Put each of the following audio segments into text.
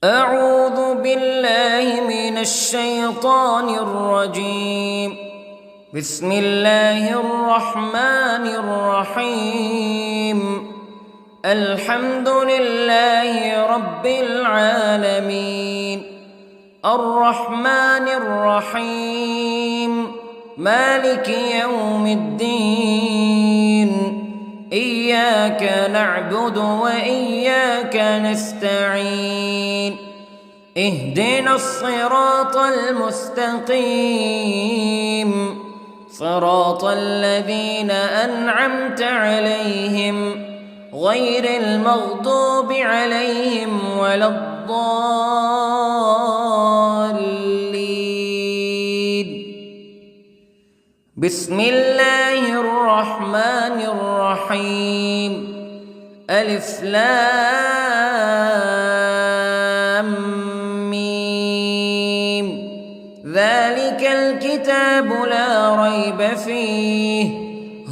أعوذ بالله من الشيطان الرجيم. بسم الله الرحمن الرحيم. الحمد لله رب العالمين، الرحمن الرحيم، مالك يوم الدين. إياك نعبد وإياك نستعين. اهدنا الصراط المستقيم، صراط الذين أنعمت عليهم غير المغضوب عليهم ولا الضالين. بسم الله الرحمن الرحيم. ألف لام ميم. ذلك الكتاب لا ريب فيه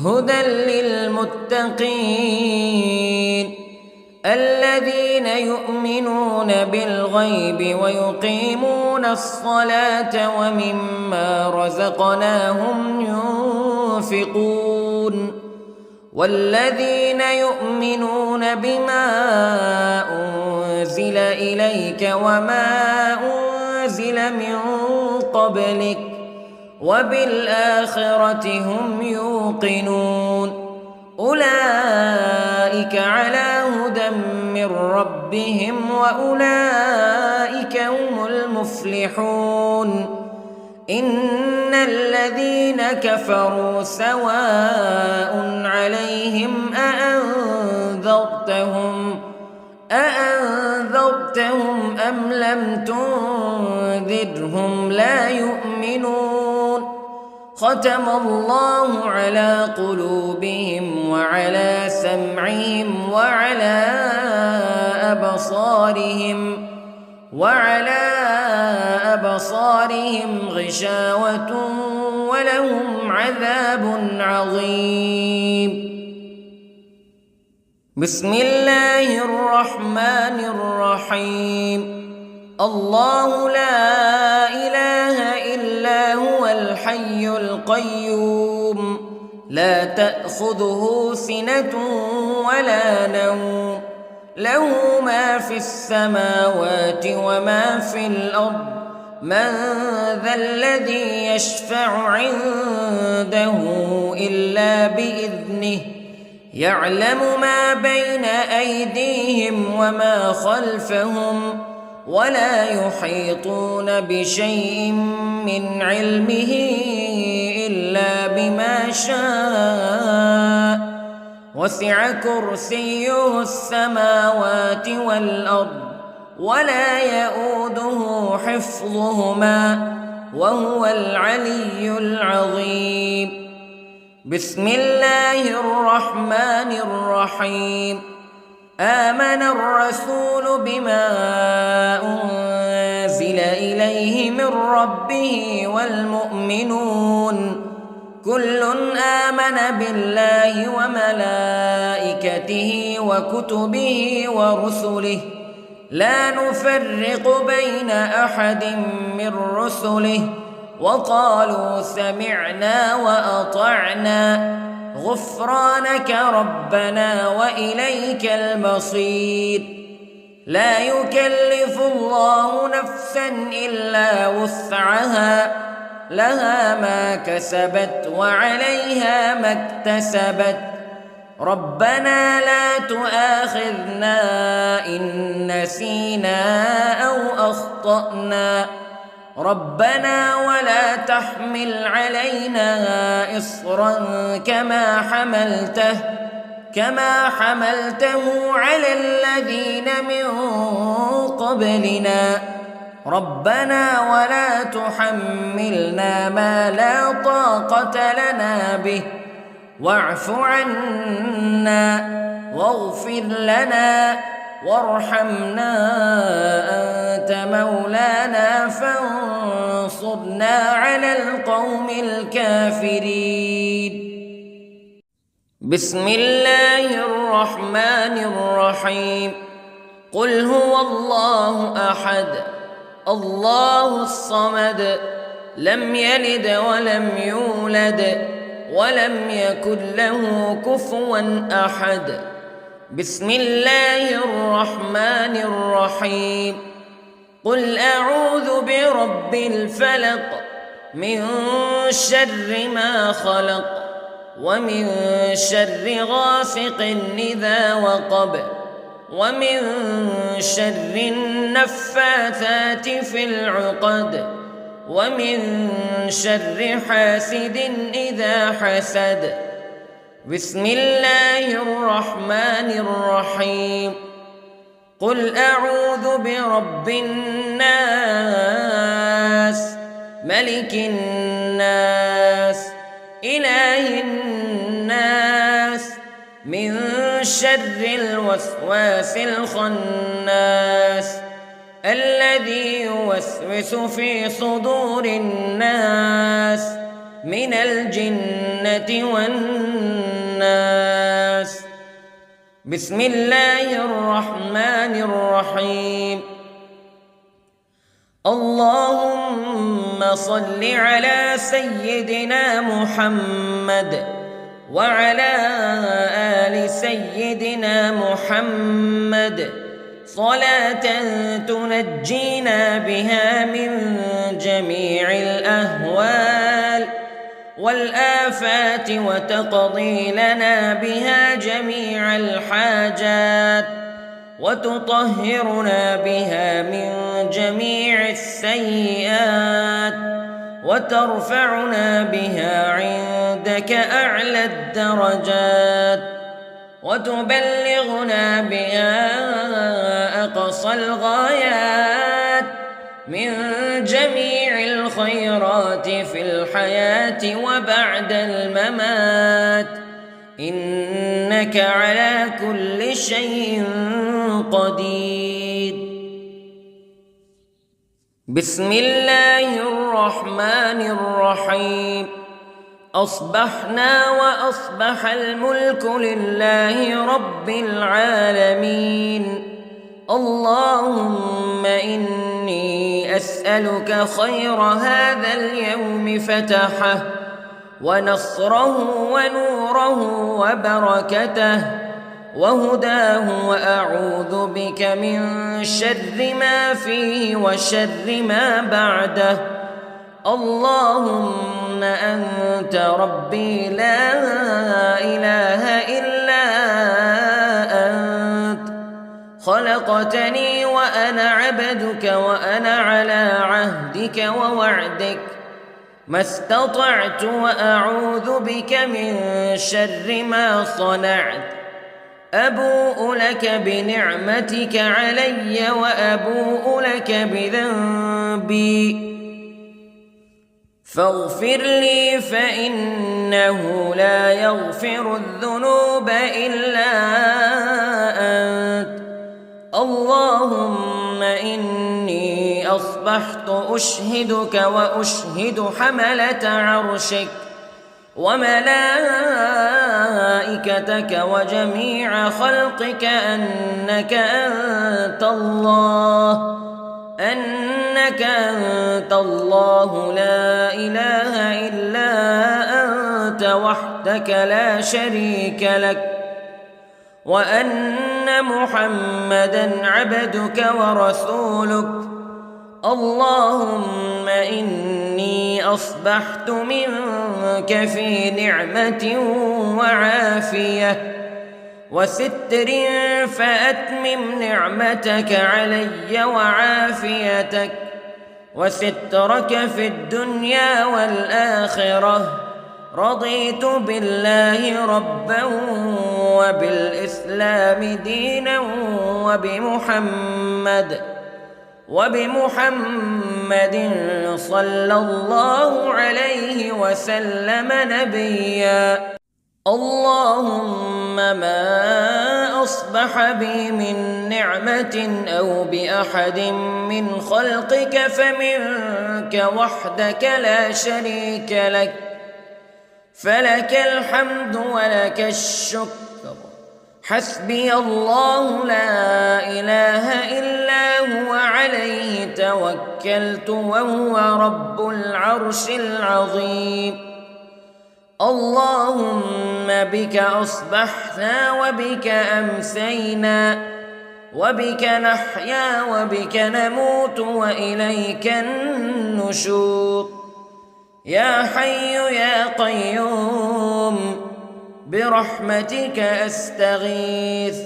هدى للمتقين الذين يؤمنون بالغيب ويقيمون الصلاة ومما رزقناهم ينفقون والذين يؤمنون بما أنزل إليك وما أنزل من قبلك وبالآخرة هم يوقنون. أولئك على هدى من ربهم وأولئك هم المفلحون. إن الذين كفروا سواء عليهم أأنذرتهم أم لم تنذرهم لا يؤمنون. ختم الله على قلوبهم وعلى سمعهم وعلى أبصارهم غشاوة ولهم عذاب عظيم. بسم الله الرحمن الرحيم. الله لا إله إلا هو الحي القيوم لا تأخذه سنة ولا نوم له ما في السماوات وما في الأرض. من ذا الذي يشفع عنده إلا بإذنه يعلم ما بين أيديهم وما خلفهم ولا يحيطون بشيء من علمه إلا بما شاء. وسع كرسيه السماوات والأرض ولا يؤوده حفظهما وهو العلي العظيم. بسم الله الرحمن الرحيم. آمن الرسول بما أنزل إليه من ربه والمؤمنون كل آمن بالله وملائكته وكتبه ورسله لا نفرق بين أحد من رسله وقالوا سمعنا وأطعنا غفرانك ربنا وإليك المصير. لا يكلف الله نفسا إلا وسعها لها ما كسبت وعليها ما اكتسبت. ربنا لا تؤاخذنا إن نسينا أو أخطأنا ربنا ولا تحمل علينا إصرا كما حملته على الذين من قبلنا ربنا ولا تحملنا ما لا طاقة لنا به واعف عنا واغفر لنا وارحمنا أنت مولانا فانصرنا على القوم الكافرين. بسم الله الرحمن الرحيم. قل هو الله أحد الله الصمد لم يلد ولم يولد ولم يكن له كفوا أحد. بسم الله الرحمن الرحيم. قل أعوذ برب الفلق من شر ما خلق ومن شر غاسق إذا وقب ومن شر النفاثات في العقد ومن شر حاسد إذا حسد. بسم الله الرحمن الرحيم. قل أعوذ برب الناس ملك الناس إله الناس من شر الوسواس الخناس الذي يوسوس في صدور الناس من الجنة والناس. بسم الله الرحمن الرحيم. اللهم صل على سيدنا محمد وعلى آل سيدنا محمد صلاة تنجينا بها من جميع الأهوال والآفات وتقضي لنا بها جميع الحاجات وتطهرنا بها من جميع السيئات وترفعنا بها عندك أعلى الدرجات وتبلغنا بها أقصى الغايات من جميع الخيرات في الحياة وبعد الممات إنك على كل شيء قدير. بسم الله الرحمن الرحيم. أصبحنا وأصبح الملك لله رب العالمين. اللهم إني أسألك خير هذا اليوم فتحه ونصره ونوره وبركته وهداه وأعوذ بك من شر ما فيه وشر ما بعده. اللهم أنت ربي لا إله إلا أنت خلقتني وأنا عبدك وأنا على عهدك ووعدك ما استطعت وأعوذ بك من شر ما صنعت. أبوء لك بنعمتك علي وأبوء لك بذنبي فاغفر لي فإنه لا يغفر الذنوب إلا أنت. اللهم إني أصبحت أشهدك وأشهد حملة عرشك وملائكتك وجميع خلقك أنك أنت الله لا إله إلا أنت وحدك لا شريك لك وأن محمدًا عبدك ورسولك. اللهم إني أصبحت منك في نعمة وعافية وستر فأتمم نعمتك علي وعافيتك وسترك في الدنيا والآخرة. رضيت بالله ربا وبالإسلام دينا وبمحمد صلى الله عليه وسلم نبيا. اللهم ما أصبح بي من نعمة أو بأحد من خلقك فمنك وحدك لا شريك لك فلك الحمد ولك الشكر حسبي الله لا إله إلا هو عليه توكلت وهو رب العرش العظيم. اللهم بك أصبحنا وبك أمسينا وبك نحيا وبك نموت وإليك النشور. يا حي يا قيوم برحمتك أستغيث،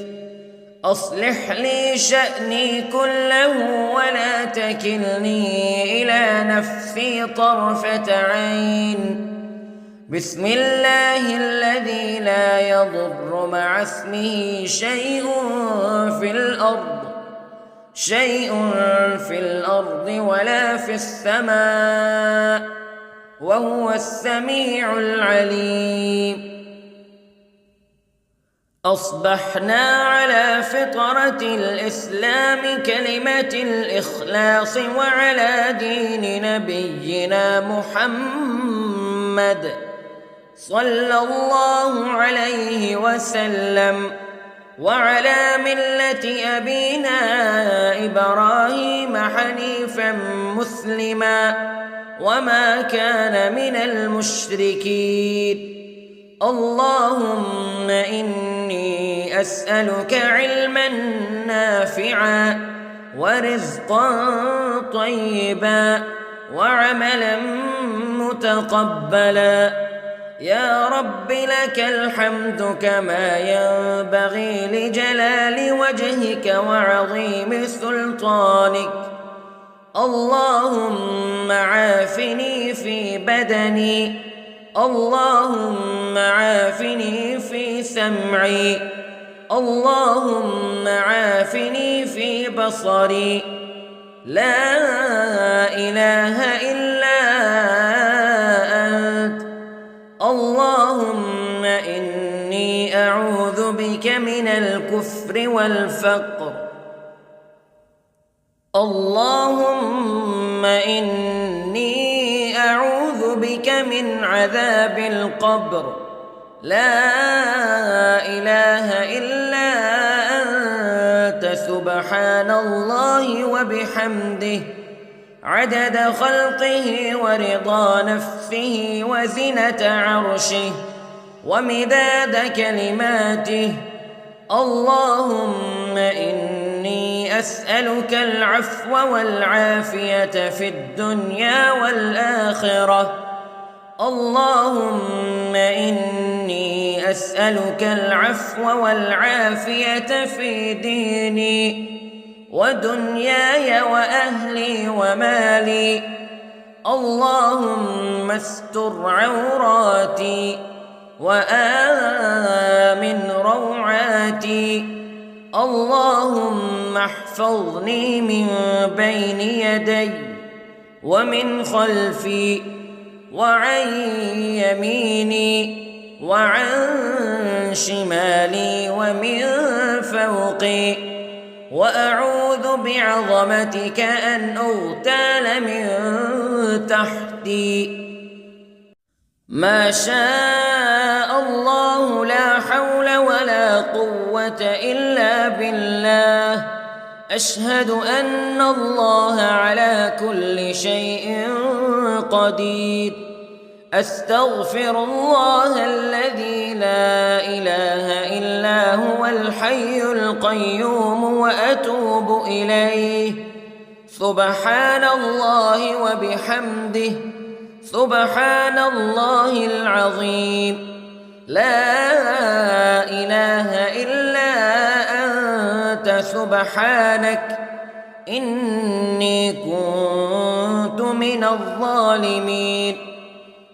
أصلح لي شأني كله ولا تكلني إلى نفسي طرفة عين. بسم الله الذي لا يضر مع اسمه شيء في الأرض ولا في السماء وهو السميع العليم. أصبحنا على فطرة الإسلام كلمة الإخلاص وعلى دين نبينا محمد صلى الله عليه وسلم وعلى ملة أبينا إبراهيم حنيفا مسلما وما كان من المشركين. اللهم إني أسألك علما نافعا ورزقا طيبا وعملا متقبلا. يا رب لك الحمد كما ينبغي لجلال وجهك وعظيم سلطانك. اللهم عافني في بدني، اللهم عافني في سمعي، اللهم عافني في بصري. لا إله إلا أنت. اللهم إني أعوذ بك من الكفر والفقر. اللهم إني أعوذ بك من عذاب القبر. لا إله إلا أنت سبحان الله وبحمده عدد خلقه ورضا نفسه وزنة عرشه ومداد كلماته. اللهم إني أسألك العفو والعافية في الدنيا والآخرة. اللهم إني أسألك العفو والعافية في ديني ودنياي وأهلي ومالي. اللهم استر عوراتي وآمن روعاتي. اللهم احفظني من بين يدي ومن خلفي وعن يميني وعن شمالي ومن فوقي، وأعوذ بعظمتك أن أغتال من تحتي. ما شاء الله لا حول ولا قوة إلا بالله. أشهد أن الله على كل شيء قدير. أستغفر الله الذي لا إله إلا هو الحي القيوم وأتوب إليه. سبحان الله وبحمده سبحان الله العظيم. لا إله إلا أنت سبحانك إني كنت من الظالمين.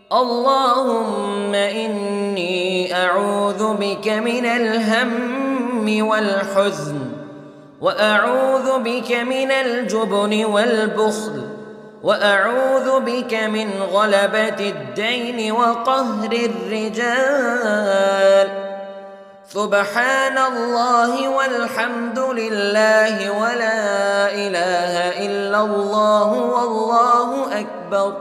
اللهم إني أعوذ بك من الهم والحزن، وأعوذ بك من الجبن والبخل، وأعوذ بك من غلبة الدين وقهر الرجال. سبحان الله والحمد لله ولا إله إلا الله والله أكبر.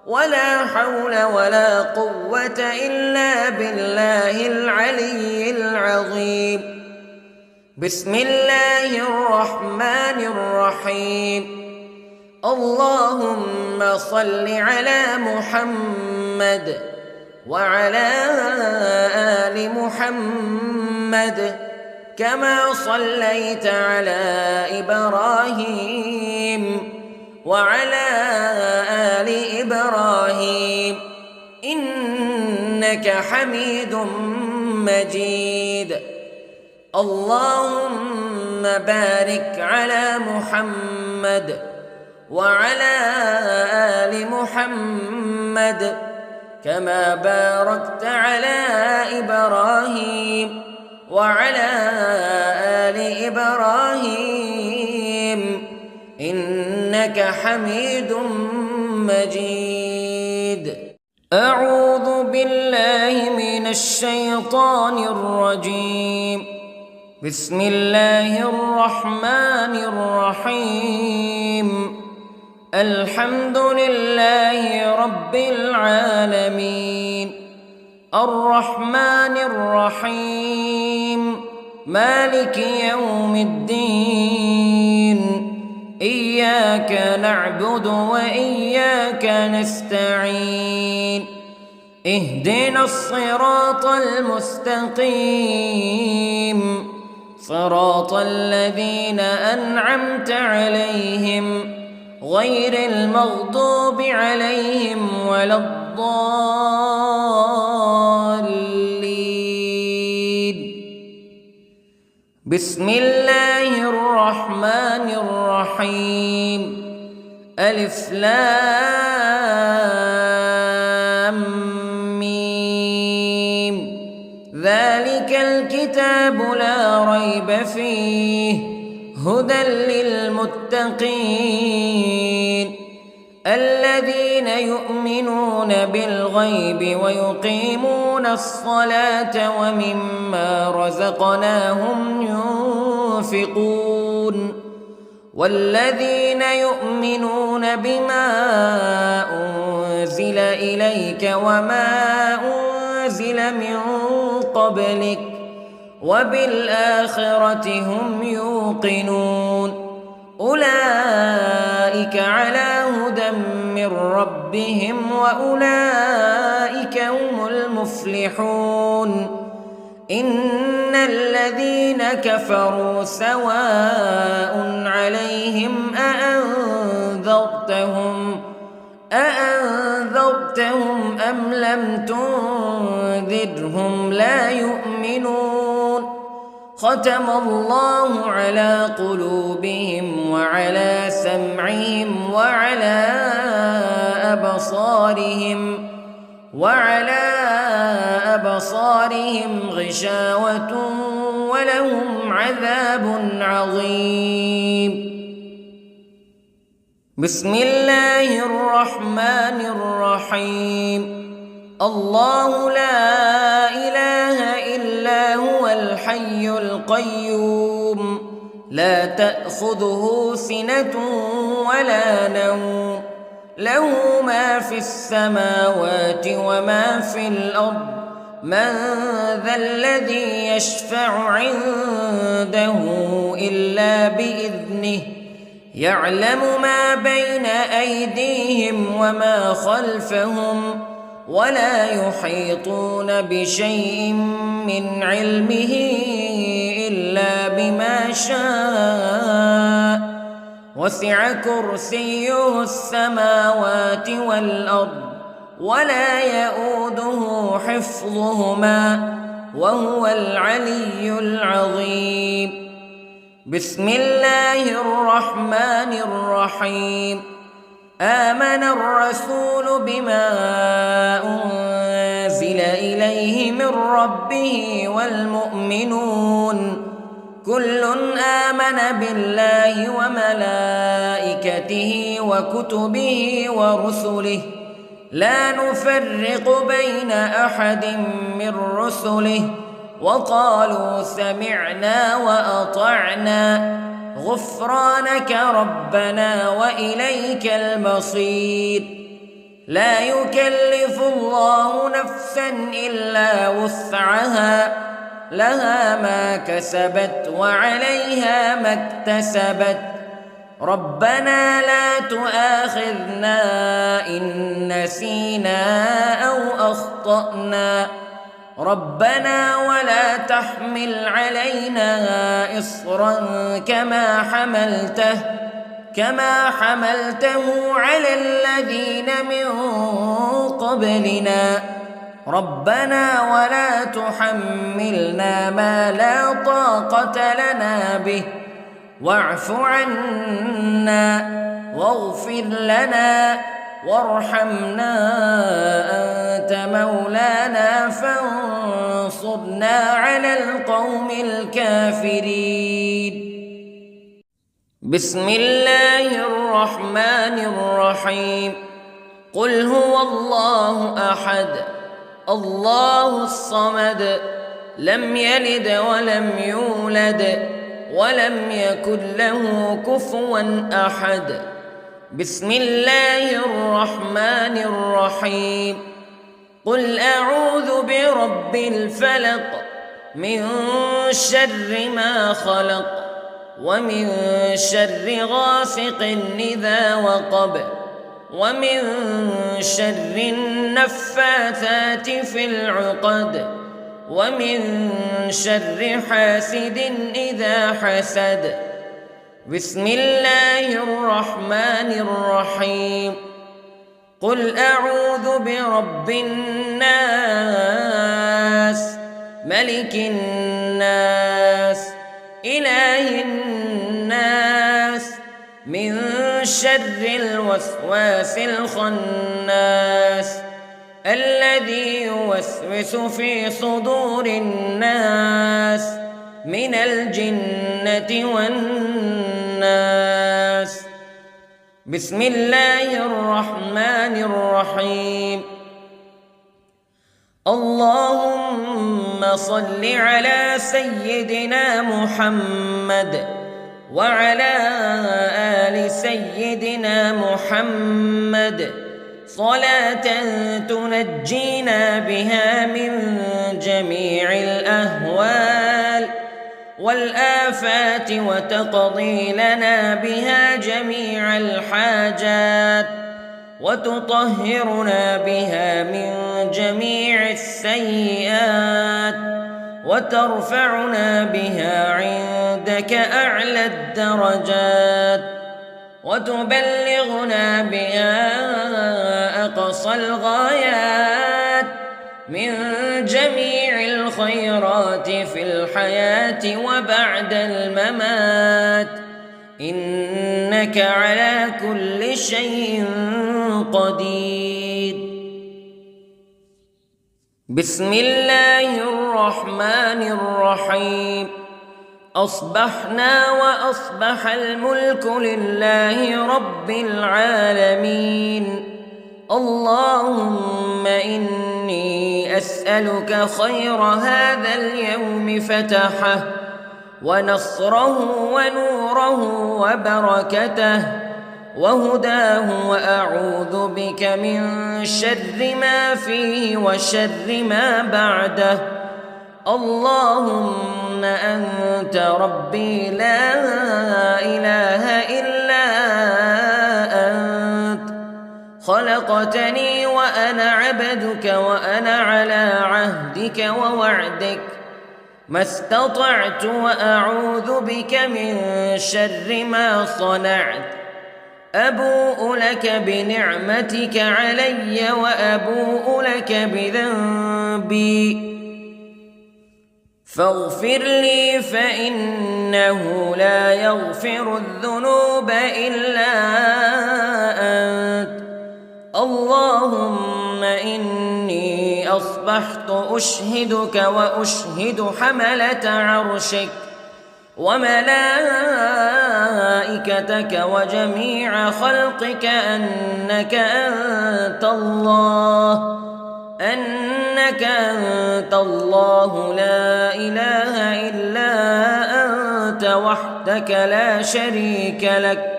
ولا حول ولا قوة إلا بالله العلي العظيم. بسم الله الرحمن الرحيم. اللهم صل على محمد وعلى آل محمد كما صليت على إبراهيم وعلى آل إبراهيم إنك حميد مجيد. اللهم بارك على محمد وعلى آل محمد كما باركت على إبراهيم وعلى آل إبراهيم إنك حميد مجيد. أعوذ بالله من الشيطان الرجيم. بسم الله الرحمن الرحيم. الحمد لله رب العالمين الرحمن الرحيم مالك يوم الدين إياك نعبد وإياك نستعين اهدنا الصراط المستقيم صراط الذين أنعمت عليهم غير المغضوب عليهم ولا الضالين. بسم الله الرحمن الرحيم. ألف لام ميم. ذلك الكتاب لا ريب فيه هدى للمتقين الذين يؤمنون بالغيب ويقيمون الصلاة ومما رزقناهم ينفقون والذين يؤمنون بما أنزل إليك وما أنزل من قبلك وبالآخرة هم يوقنون أولئك على هدى من ربهم وأولئك هم المفلحون. إن الذين كفروا سواء عليهم أأنذرتهم أم لم تنذرهم لا يؤمنون. ختم الله على قلوبهم وعلى سمعهم وعلى أبصارهم غشاوة ولهم عذاب عظيم. بسم الله الرحمن الرحيم. الله لا إله إلا هو الحي القيوم لا تأخذه سنة ولا نوم له ما في السماوات وما في الأرض من ذا الذي يشفع عنده إلا بإذنه يعلم ما بين أيديهم وما خلفهم ولا يحيطون بشيء من علمه إلا بما شاء وسع كرسيه السماوات والأرض ولا يؤوده حفظهما وهو العلي العظيم. بسم الله الرحمن الرحيم. آمن الرسول بما أنزل إليه من ربه والمؤمنون كل آمن بالله وملائكته وكتبه ورسله لا نفرق بين أحد من رسله وقالوا سمعنا وأطعنا غفرانك ربنا وإليك المصير. لا يكلف الله نفسا إلا وسعها لها ما كسبت وعليها ما اكتسبت ربنا لا تؤاخذنا إن نسينا أو أخطأنا ربنا ولا تحمل علينا إصرا كما حملته على الذين من قبلنا ربنا ولا تحملنا ما لا طاقة لنا به واعف عنا واغفر لنا وارحمنا أنت مولانا فانصرنا على القوم الكافرين. بسم الله الرحمن الرحيم. قل هو الله أحد الله الصمد لم يلد ولم يولد ولم يكن له كفوا أحد. بسم الله الرحمن الرحيم. قل أعوذ برب الفلق من شر ما خلق ومن شر غاسق إذا وقب ومن شر النفاثات في العقد ومن شر حاسد إذا حسد. بسم الله الرحمن الرحيم. قل أعوذ برب الناس ملك الناس إله الناس من شر الوسواس الخناس الذي يوسوس في صدور الناس من الجنة والناس. بسم الله الرحمن الرحيم. اللهم صل على سيدنا محمد وعلى آل سيدنا محمد صلاة تنجينا بها من جميع الأهوال والآفات وتقضي لنا بها جميع الحاجات وتطهرنا بها من جميع السيئات وترفعنا بها عندك أعلى الدرجات وتبلغنا بها أقصى الغايات من جميع الخيرات في الحياة وبعد الممات إنك على كل شيء قدير. بسم الله الرحمن الرحيم. أصبحنا وأصبح الملك لله رب العالمين. اللهم إني أسألك خير هذا اليوم فتحه ونصره ونوره وبركته وهداه وأعوذ بك من شر ما فيه وشر ما بعده. اللهم أنت ربي لا إله إلا أنت خلقتني وأنا عبدك وأنا على عهدك ووعدك ما استطعت وأعوذ بك من شر ما صنعت. أبوء لك بنعمتك علي وأبوء لك بذنبي فاغفر لي فإنه لا يغفر الذنوب إلا أنت. اللهم إني أصبحت أشهدك وأشهد حملة عرشك وملائكتك وجميع خلقك أنك أنت الله لا إله إلا أنت وحدك لا شريك لك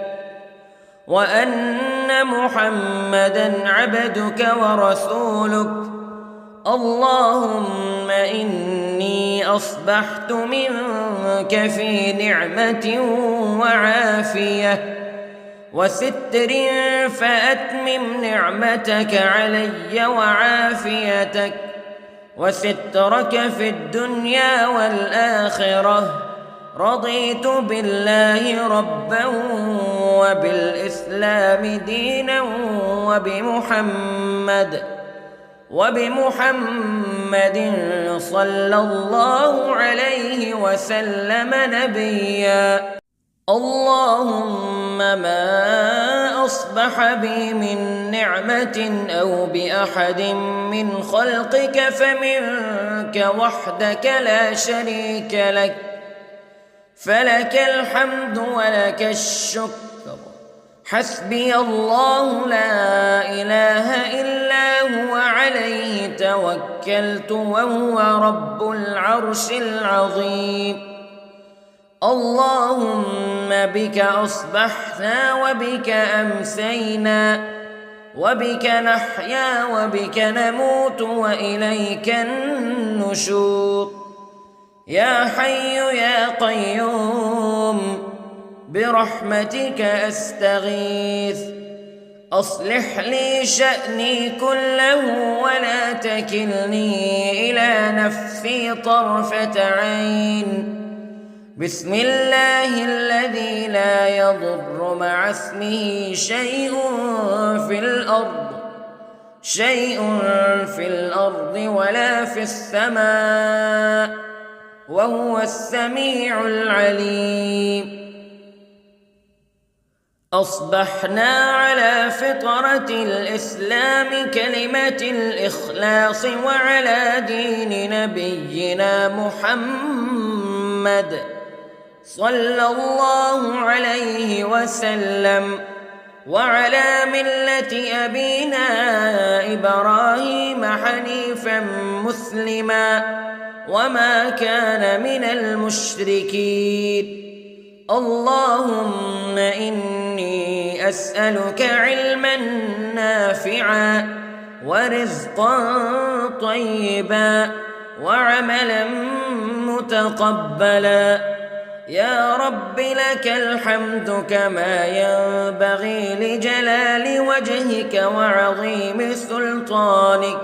وأن أن محمدًا عبدك ورسولك. اللهم إني أصبحت منك في نعمة وعافية وستر، فأتمم نعمتك علي وعافيتك وسترك في الدنيا والآخرة. رضيت بالله ربا وبالإسلام دينا وبمحمد صلى الله عليه وسلم نبيا. اللهم ما أصبح بي من نعمة أو بأحد من خلقك فمنك وحدك لا شريك لك، فلك الحمد ولك الشكر. حسبي الله لا إله إلا هو عليه توكلت وهو رب العرش العظيم. اللهم بك أصبحنا وبك أمسينا وبك نحيا وبك نموت وإليك النشور. يا حي يا قيوم برحمتك أستغيث، أصلح لي شأني كله ولا تكلني إلى نفسي طرفة عين. بسم الله الذي لا يضر مع اسمه شيء في الأرض ولا في السماء، وهو السميع العليم. أصبحنا على فطرة الإسلام كلمة الإخلاص وعلى دين نبينا محمد صلى الله عليه وسلم، وعلى ملة أبينا إبراهيم حنيفا مسلما وما كان من المشركين. اللهم إني أسألك علما نافعا ورزقا طيبا وعملا متقبلا. يا رب لك الحمد كما ينبغي لجلال وجهك وعظيم سلطانك.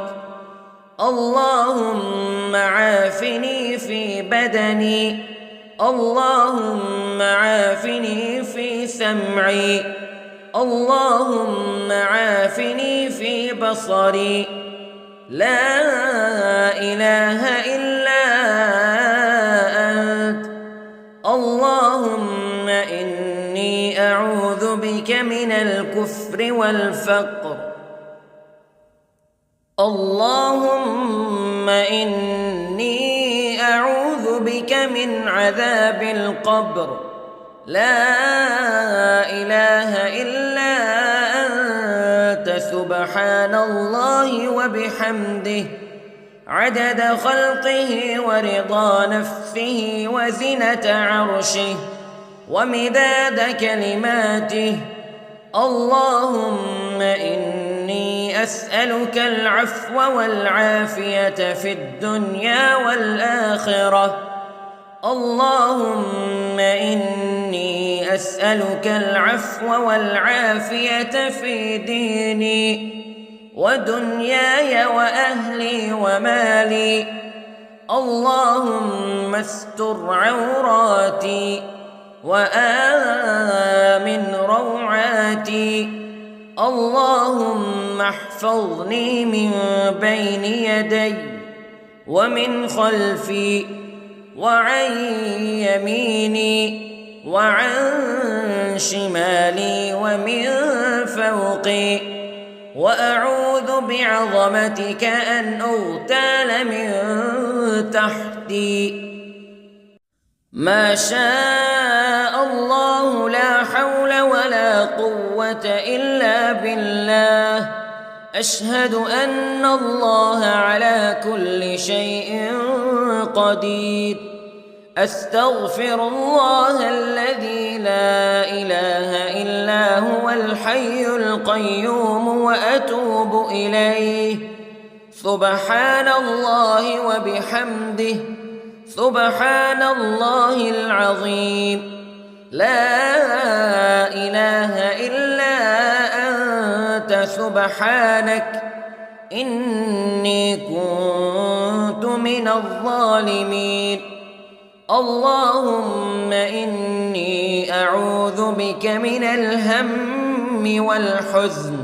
اللهم عافني في بدني، اللهم عافني في سمعي، اللهم عافني في بصري. لا إله إلا أنت. اللهم إني أعوذ بك من الكفر والفقر. اللهم إني أعوذ بك من عذاب القبر. لا إله إلا أنت سبحان الله وبحمده عدد خلقه ورضا نفسه وزنة عرشه ومداد كلماته. اللهم إني أسألك العفو والعافية في الدنيا والآخرة. اللهم إني أسألك العفو والعافية في ديني ودنياي وأهلي ومالي. اللهم استر عوراتي وآمن روعاتي. اللهم احفظني من بين يدي ومن خلفي وعن يميني وعن شمالي ومن فوقي، وأعوذ بعظمتك أن أغتال من تحتي. ما شاء الله لا حول ولا قوة إلا بالله. أشهد أن الله على كل شيء قدير. أستغفر الله الذي لا إله إلا هو الحي القيوم وأتوب إليه. سبحان الله وبحمده، سبحان الله العظيم. لا إله إلا أنت سبحانك إني كنت من الظالمين. اللهم إني أعوذ بك من الهم والحزن،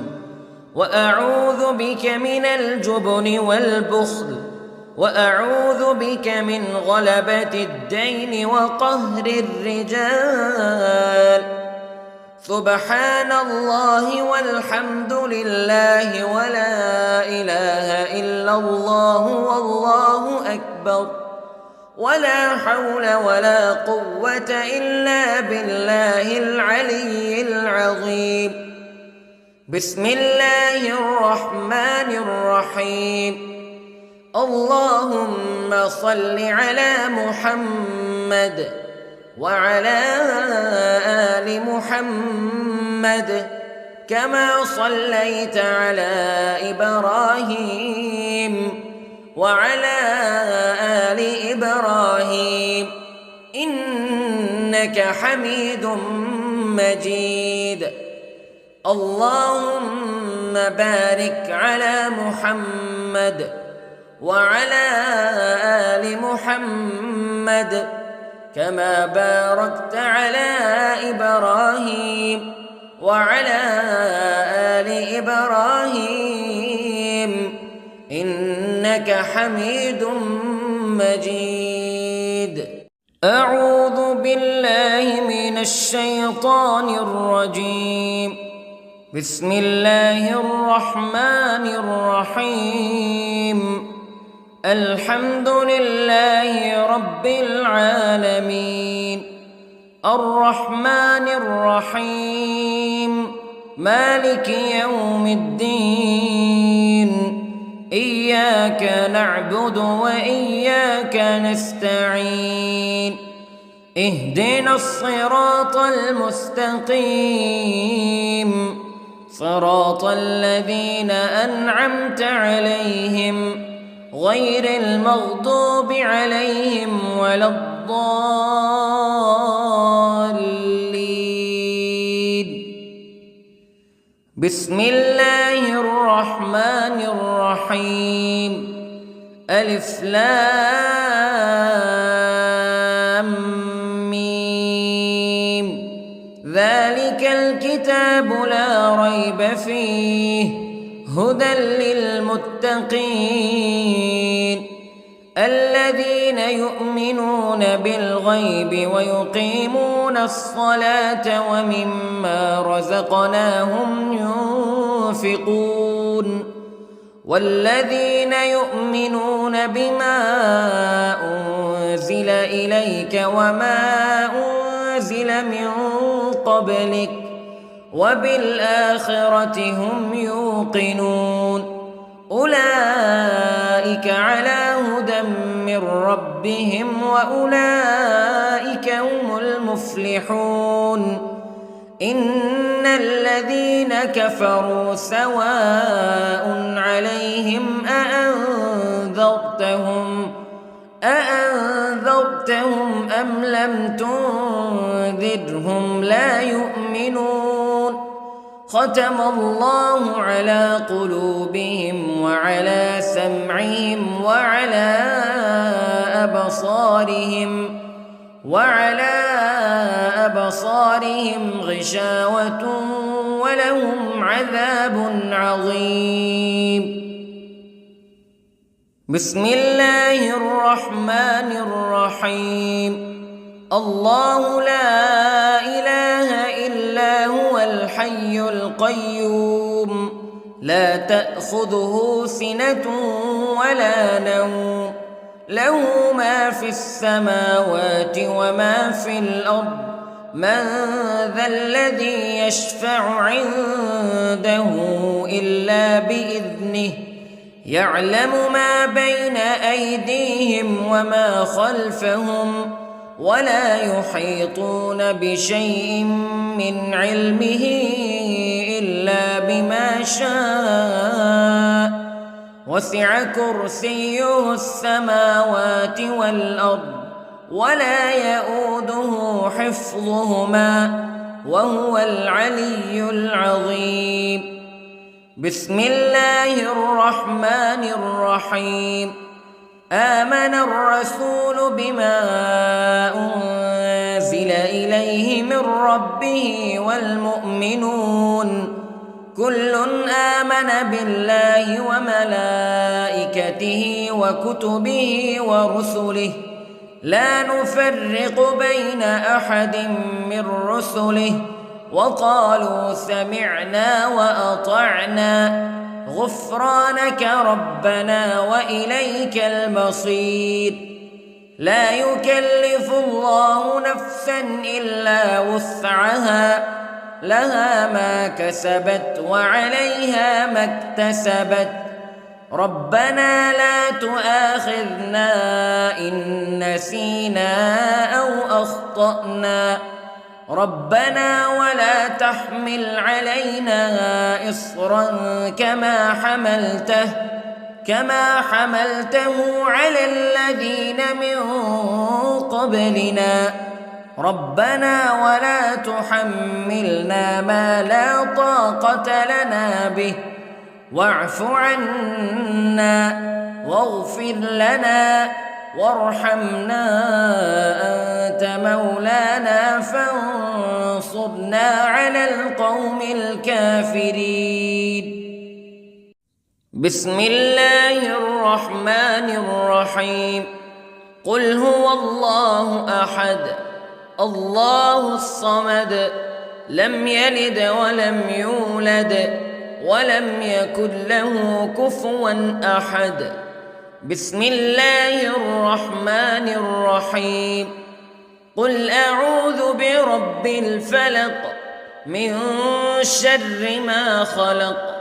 وأعوذ بك من الجبن والبخل، وأعوذ بك من غلبة الدين وقهر الرجال. سبحان الله والحمد لله ولا إله إلا الله والله أكبر، ولا حول ولا قوة إلا بالله العلي العظيم. بسم الله الرحمن الرحيم. اللهم صل على محمد وعلى آل محمد كما صليت على إبراهيم وعلى آل إبراهيم إنك حميد مجيد. اللهم بارك على محمد وعلى آل محمد كما باركت على إبراهيم وعلى آل إبراهيم إنك حميد مجيد. أعوذ بالله من الشيطان الرجيم. بسم الله الرحمن الرحيم. الحمد لله رب العالمين، الرحمن الرحيم، مالك يوم الدين. إياك نعبد وإياك نستعين. اهدنا الصراط المستقيم، صراط الذين أنعمت عليهم غير المغضوب عليهم ولا الضالين. بسم الله الرحمن الرحيم. ألف لام ميم. ذلك الكتاب لا ريب فيه هدى للمتقين الذين يؤمنون بالغيب ويقيمون الصلاة ومما رزقناهم ينفقون والذين يؤمنون بما أنزل إليك وما أنزل من قبلك وبالآخرة هم يوقنون أولئك على هدى من ربهم وأولئك هم المفلحون. إن الذين كفروا سواء عليهم أأنذرتهم أم لم تنذرهم لا يؤمنون. ختم الله على قلوبهم وعلى سمعهم وعلى أبصارهم غشاوة ولهم عذاب عظيم. بسم الله الرحمن الرحيم. الله لا إله إلا هو الحي القيوم لا تأخذه سنة ولا نوم له ما في السماوات وما في الأرض من ذا الذي يشفع عنده إلا بإذنه يعلم ما بين أيديهم وما خلفهم ولا يحيطون بشيء من علمه إلا بما شاء وسع كرسيه السماوات والأرض ولا يئوده حفظهما وهو العلي العظيم. بسم الله الرحمن الرحيم. آمن الرسول بما أنزل إليه من ربه والمؤمنون كل آمن بالله وملائكته وكتبه ورسله لا نفرق بين أحد من رسله وقالوا سمعنا وأطعنا غفرانك ربنا وإليك المصير. لا يكلف الله نفسا إلا وسعها لها ما كسبت وعليها ما اكتسبت ربنا لا تؤاخذنا إن نسينا أو أخطأنا ربنا ولا تحمل علينا إصرا كما حملته على الذين من قبلنا ربنا ولا تحملنا ما لا طاقة لنا به واعف عنا واغفر لنا وارحمنا أنت مولانا فانصرنا على القوم الكافرين. بسم الله الرحمن الرحيم. قل هو الله أحد الله الصمد لم يلد ولم يولد ولم يكن له كفوا أحد. بسم الله الرحمن الرحيم. قل أعوذ برب الفلق من شر ما خلق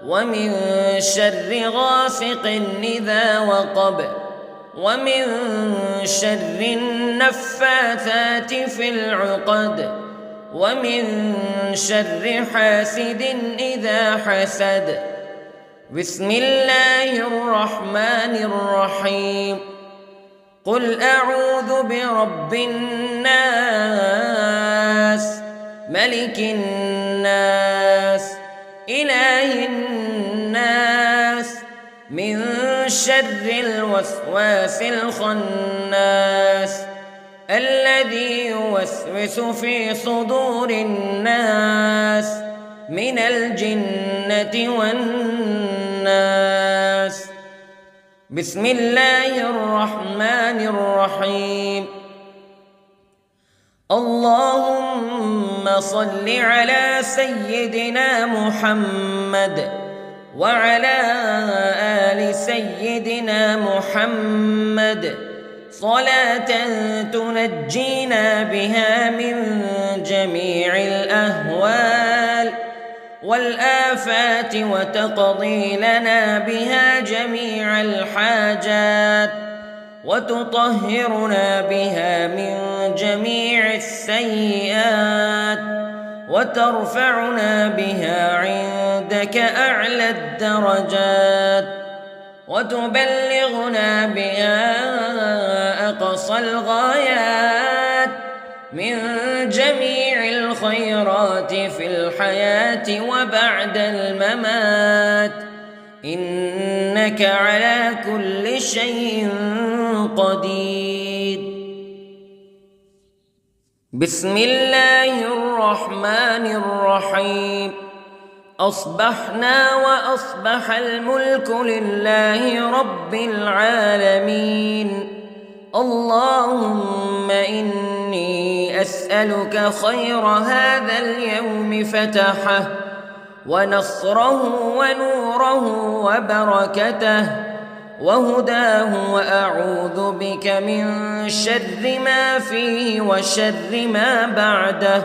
ومن شر غاسق إذا وقب ومن شر النفاثات في العقد ومن شر حاسد إذا حسد. بسم الله الرحمن الرحيم. قل أعوذ برب الناس ملك الناس إله الناس من شر الوسواس الخناس الذي يوسوس في صدور الناس من الجنة والناس. بسم الله الرحمن الرحيم. اللهم صل على سيدنا محمد وعلى آل سيدنا محمد صلاة تنجينا بها من جميع الأهوال والآفات وتقضي لنا بها جميع الحاجات وتطهرنا بها من جميع السيئات وترفعنا بها عندك أعلى الدرجات وتبلغنا بها أقصى الغايات من جميع الخيرات في الحياة وبعد الممات إنك على كل شيء قدير. بسم الله الرحمن الرحيم. أصبحنا وأصبح الملك لله رب العالمين. اللهم إني أسألك خير هذا اليوم فتحه ونصره ونوره وبركته وهداه وأعوذ بك من شر ما فيه وشر ما بعده.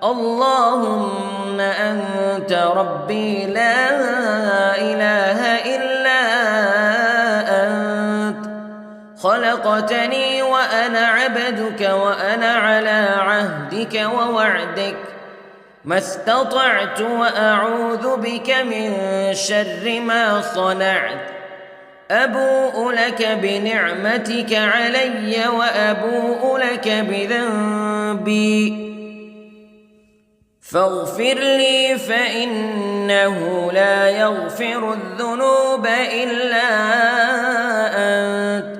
اللهم أنت ربي لا إله إلا أنت خلقتني وأنا عبدك وأنا على عهدك ووعدك ما استطعت وأعوذ بك من شر ما صنعت أبوء لك بنعمتك علي وأبوء لك بذنبي فاغفر لي فإنه لا يغفر الذنوب إلا أنت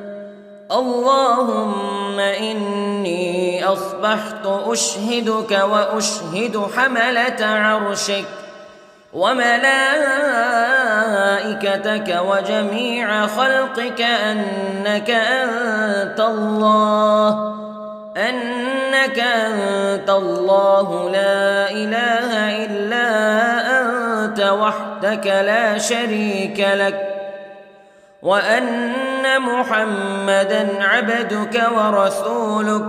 اللهم إني أصبحت أشهدك وأشهد حملة عرشك وملائكتك وجميع خلقك أنك أنت الله لا إله إلا أنت وحدك لا شريك لك وأن محمدًا عبدك ورسولك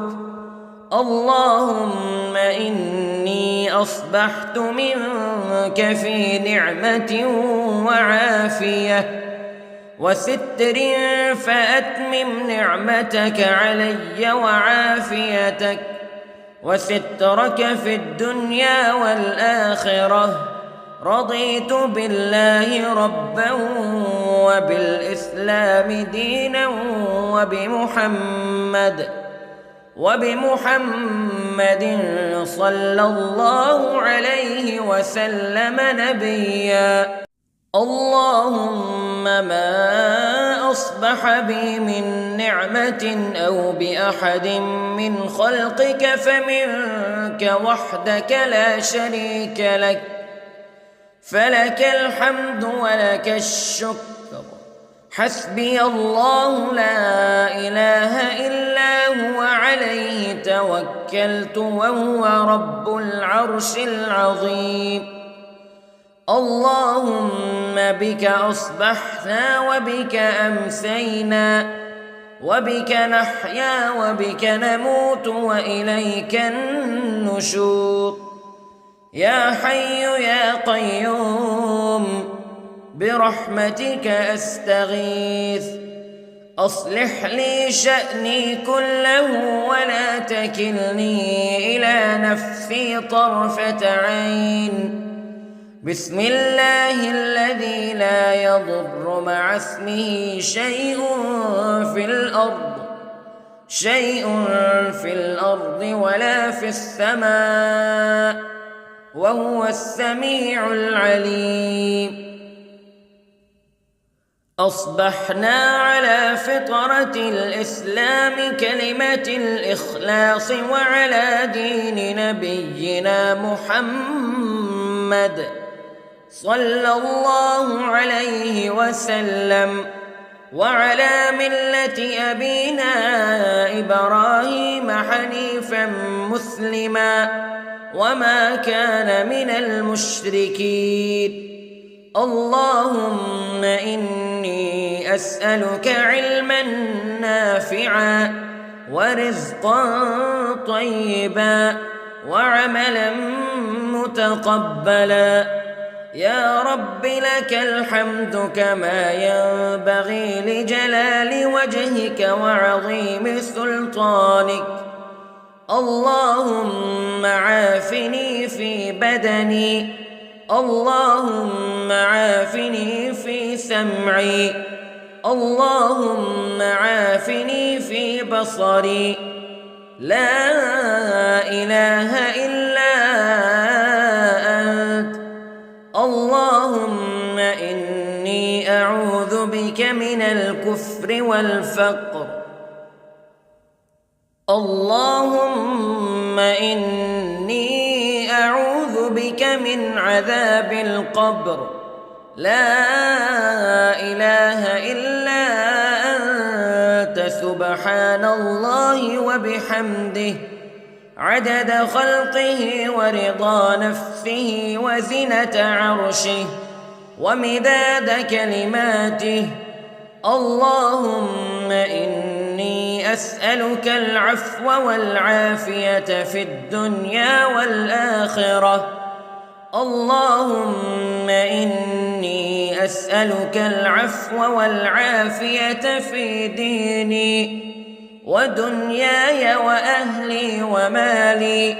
اللهم إني أصبحت منك في نعمة وعافية وستر فأتمم نعمتك علي وعافيتك وسترك في الدنيا والآخرة رضيت بالله ربا وبالإسلام دينا وبمحمد صلى الله عليه وسلم نبيا اللهم ما أصبح بي من نعمة أو بأحد من خلقك فمنك وحدك لا شريك لك فلك الحمد ولك الشكر حسبي الله لا إله إلا هو عليه توكلت وهو رب العرش العظيم اللهم بك أصبحنا وبك أمسينا وبك نحيا وبك نموت وإليك النشور يا حي يا قيوم برحمتك أستغيث أصلح لي شأني كله ولا تكلني إلى نفسي طرفة عين بسم الله الذي لا يضر مع اسمه شيء في الأرض ولا في السماء وهو السميع العليم أصبحنا على فطرة الإسلام كلمة الإخلاص وعلى دين نبينا محمد صلى الله عليه وسلم وعلى ملة أبينا إبراهيم حنيفا مسلما وما كان من المشركين اللهم إني أسألك علما نافعا ورزقا طيبا وعملا متقبلا يا رب لك الحمد كما ينبغي لجلال وجهك وعظيم سلطانك اللهم عافني في بدني اللهم عافني في سمعي اللهم عافني في بصري لا إله إلا أنت اللهم إني أعوذ بك من الكفر والفقر اللهم إني أعوذ بك من عذاب القبر لا إله إلا أنت سبحان الله وبحمده عدد خلقه ورضا نفسه وزنة عرشه ومداد كلماته اللهم إني أسألك العفو والعافية في الدنيا والآخرة اللهم إني أسألك العفو والعافية في ديني ودنياي وأهلي ومالي.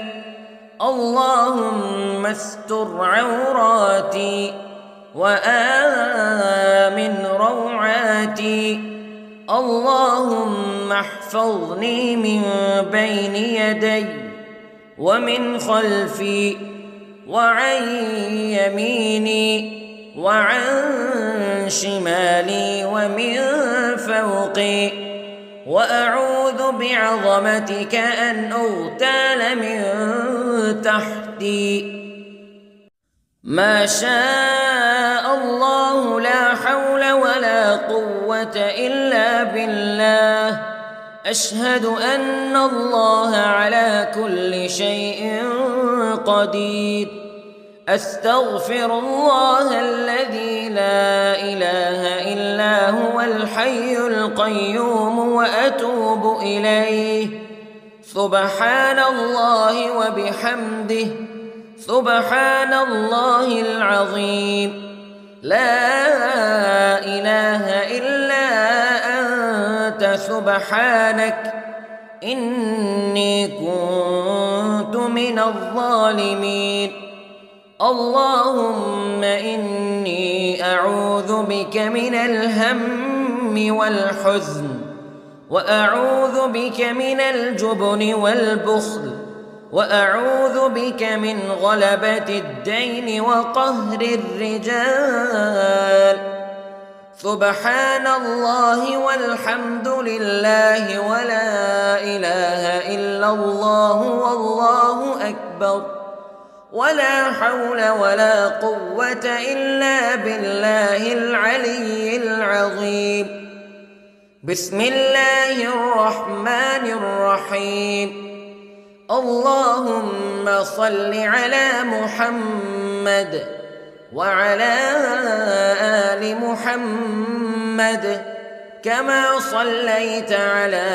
اللهم استر عوراتي وآمن روعاتي. اللهم احفظني من بين يدي ومن خلفي وعن يميني وعن شمالي ومن فوقي. وأعوذ بعظمتك أن أغتال من تحتي. ما شاء الله لا حول ولا قوة إلا بالله. أشهد أن الله على كل شيء قدير. أستغفر الله الذي لا إله إلا هو الحي القيوم وأتوب إليه. سبحان الله وبحمده سبحان الله العظيم. لا إله إلا أنت سبحانك إني كنت من الظالمين. اللهم إني أعوذ بك من الهم والحزن وأعوذ بك من الجبن والبخل وأعوذ بك من غلبة الدين وقهر الرجال. سبحان الله والحمد لله ولا إله إلا الله والله أكبر ولا حول ولا قوة إلا بالله العلي العظيم. بسم الله الرحمن الرحيم. اللهم صل على محمد وعلى آل محمد كما صليت على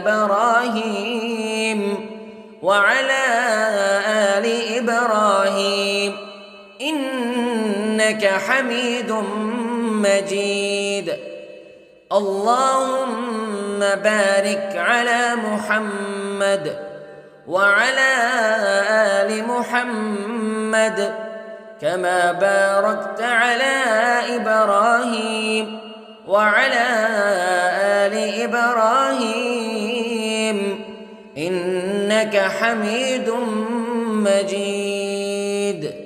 إبراهيم وعلى آل إبراهيم إنك حميد مجيد. اللهم بارك على محمد وعلى آل محمد كما باركت على إبراهيم وعلى آل إبراهيم إنك حميد مجيد.